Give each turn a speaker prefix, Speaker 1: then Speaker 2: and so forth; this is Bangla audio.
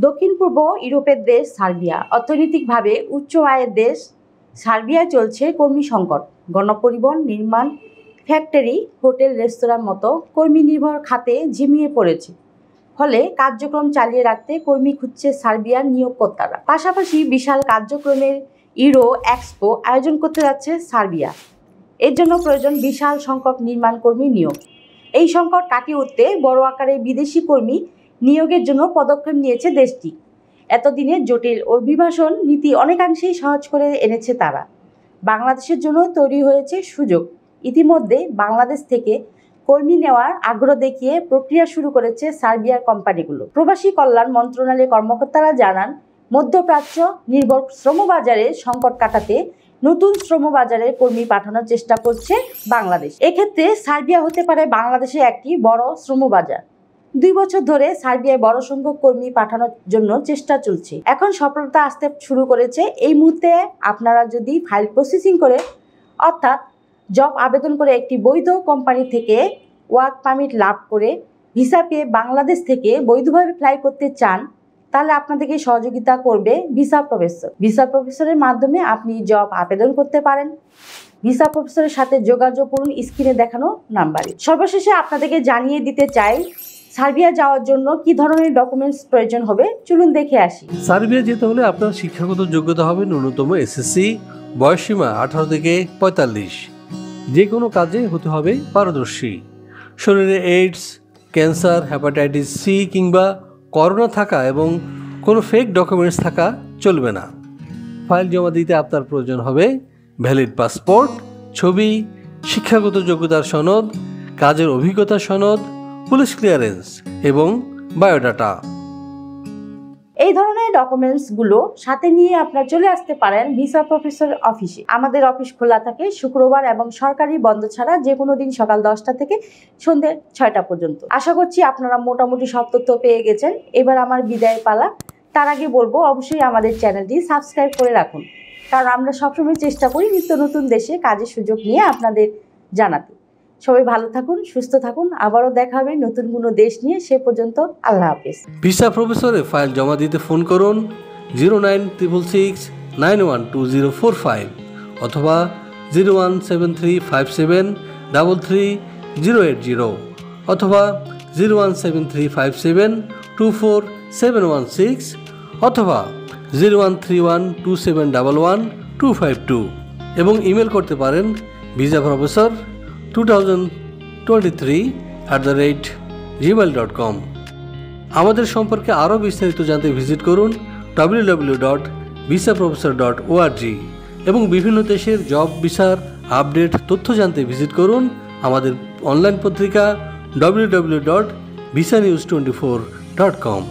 Speaker 1: দক্ষিণ পূর্ব ইউরোপের দেশ সার্বিয়া। অর্থনৈতিকভাবে উচ্চ আয়ের দেশ সার্বিয়ায় চলছে কর্মী সংকট। গণপরিবহন, নির্মাণ, ফ্যাক্টরি, হোটেল, রেস্তোরাঁর মতো কর্মী নির্ভর খাতে ঝিমিয়ে পড়েছে। ফলে কার্যক্রম চালিয়ে রাখতে কর্মী খুঁজছে সার্বিয়ার নিয়োগকর্তারা। পাশাপাশি বিশাল কার্যক্রমের ইউরো এক্সপো আয়োজন করতে যাচ্ছে সার্বিয়া। এর জন্য প্রয়োজন বিশাল সংখ্যক নির্মাণ কর্মী নিয়োগ। এই সংকট কাটিয়ে উঠতে বড় আকারে বিদেশি কর্মী নিয়োগের জন্য পদক্ষেপ নিয়েছে দেশটি। এতদিনের জটিল অভিবাসন নীতি অনেকাংশেই সহজ করে এনেছে তারা। বাংলাদেশের জন্য তৈরি হয়েছে সুযোগ। ইতিমধ্যে বাংলাদেশ থেকে কর্মী নেওয়ার আগ্রহ দেখিয়ে প্রক্রিয়া শুরু করেছে সার্বিয়ার কোম্পানিগুলো। প্রবাসী কল্যাণ মন্ত্রণালয়ের কর্মকর্তারা জানান, মধ্যপ্রাচ্য নির্ভর শ্রমবাজারের সংকট কাটাতে নতুন শ্রমবাজারে কর্মী পাঠানোর চেষ্টা করছে বাংলাদেশ। এক্ষেত্রে সার্বিয়া হতে পারে বাংলাদেশে একটি বড় শ্রমবাজার। 2 বছর ধরে সার্বিয়ায় বড় সংখ্যক কর্মী পাঠানোর জন্য চেষ্টা চলছে। এখন সফলতা আসতে শুরু করেছে। এই মুহূর্তে আপনারা যদি ফাইল প্রসেসিং করে অর্থাৎ জব আবেদন করে একটি বৈধ কোম্পানি থেকে ওয়ার্ক পারমিট লাভ করে ভিসা পেয়ে বাংলাদেশ থেকে বৈধভাবে ফ্লাই করতে চান, তাহলে আপনাদেরকে সহযোগিতা করবে ভিসা প্রফেসর। ভিসা প্রফেসরের মাধ্যমে আপনি জব আবেদন করতে পারেন। ভিসা প্রফেসরের সাথে যোগাযোগ করুন স্ক্রিনে দেখানো নাম্বারে। সর্বশেষে আপনাদেরকে জানিয়ে দিতে চাই, সার্বিয়া যাওয়ার জন্য কি ধরনের ডকুমেন্টস প্রয়োজন হবে, চলুন দেখে আসি।
Speaker 2: সার্বিয়া যেতে হলে আপনার শিক্ষাগত যোগ্যতা হবে ন্যূনতম এসএসসি, বয়সসীমা 18 থেকে 45। যে কোনো কাজে হতে হবে পারদর্শী। শরীরে এইডস, ক্যান্সার, হেপাটাইটিস সি কিংবা করোনা থাকা এবং কোনো ফেক ডকুমেন্টস থাকা চলবে না। ফাইল জমা দিতে আপনার প্রয়োজন হবে ভ্যালিড পাসপোর্ট, ছবি, শিক্ষাগত যোগ্যতার সনদ, কাজের অভিজ্ঞতা সনদ, পুলিশ ক্লিয়ারেন্স এবং বায়োডাটা।
Speaker 1: এই ধরনের ডকুমেন্টসগুলো সাথে নিয়ে আপনারা চলে আসতে পারেন ভিসা প্রফেসর অফিসে। আমাদের অফিস খোলা থাকে শুক্রবার এবং সরকারি বন্ধ ছাড়া যে কোনো দিন সকাল 10টা থেকে সন্ধ্যে 6টা পর্যন্ত। আশা করছি আপনারা মোটামুটি সব তথ্য পেয়ে গেছেন। এবার আমার বিদায় পালা। তার আগে বলবো, অবশ্যই আমাদের চ্যানেলটি সাবস্ক্রাইব করে রাখুন, কারণ আমরা সবসময় চেষ্টা করি নিত্য নতুন দেশে কাজের সুযোগ নিয়ে আপনাদের জানাতে। সবাই ভালো থাকুন, সুস্থ থাকুন। আবারও দেখা হবে নতুন কোনো দেশ নিয়ে। সে পর্যন্ত আল্লাহ হাফেজ।
Speaker 2: ভিসা প্রফেসরে ফাইল জমা দিতে ফোন করুন 09666912045 অথবা 01735733080 অথবা 01735724716 অথবা 013127111252 এবং ইমেল করতে পারেন visaprofessor2023@gmail.com। আমাদের সম্পর্কে আরও বিস্তারিত জানতে ভিজিট করুন www.visaprofessor.org এবং বিভিন্ন দেশের জব ভিসার আপডেট তথ্য জানতে ভিজিট করুন আমাদের অনলাইন পত্রিকা www.visanews24.com।